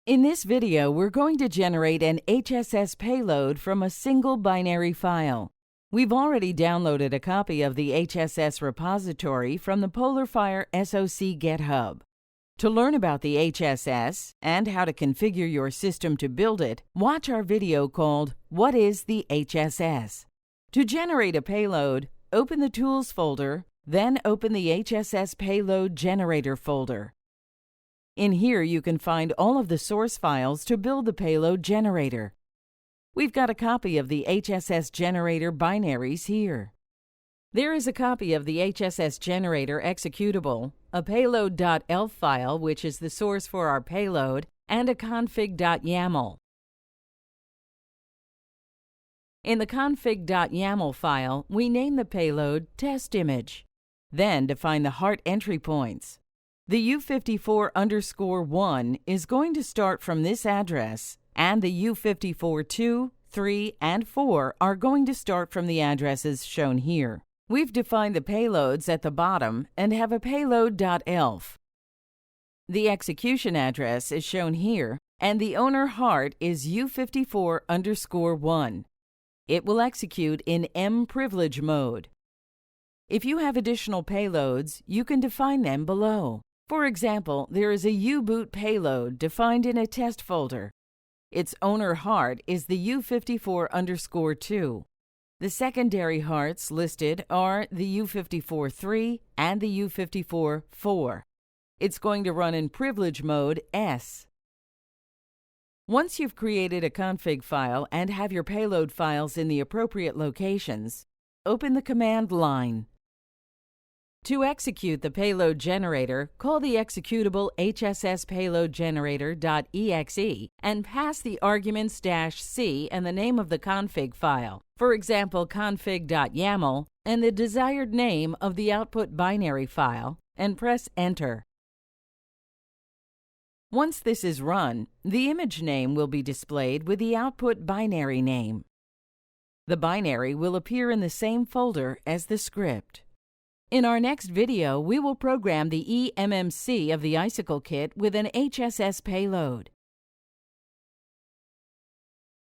In this video, we're going to generate an HSS payload from a single binary file. We've already downloaded a copy of the HSS repository from the PolarFire SoC GitHub. To learn about the HSS and how to configure your system to build it, watch our video called "What is the HSS?" To generate a payload, open the Tools folder, then open the HSS Payload Generator folder. In here, you can find all of the source files to build the payload generator. We've got a copy of the HSS generator binaries here. There is a copy of the HSS generator executable, a payload.elf file, which is the source for our payload, and a config.yaml. In the config.yaml file, we name the payload test image. Then define the heart entry points. The U54_1 is going to start from this address, and the U54 2, 3, and 4 are going to start from the addresses shown here. We've defined the payloads at the bottom and have a payload.elf. The execution address is shown here, and the owner heart is U54_1. It will execute in M privilege mode. If you have additional payloads, you can define them below. For example, there is a U-boot payload defined in a test folder. Its owner heart is the U54_2. The secondary hearts listed are the U54 3 and the U54 4. It's going to run in privilege mode S. Once you've created a config file and have your payload files in the appropriate locations, open the command line. To execute the payload generator, call the executable HSS Payload Generator.exe and pass the arguments -c and the name of the config file, for example config.yaml, and the desired name of the output binary file, and press Enter. Once this is run, the image name will be displayed with the output binary name. The binary will appear in the same folder as the script. In our next video, we will program the eMMC of the Icicle kit with an HSS payload.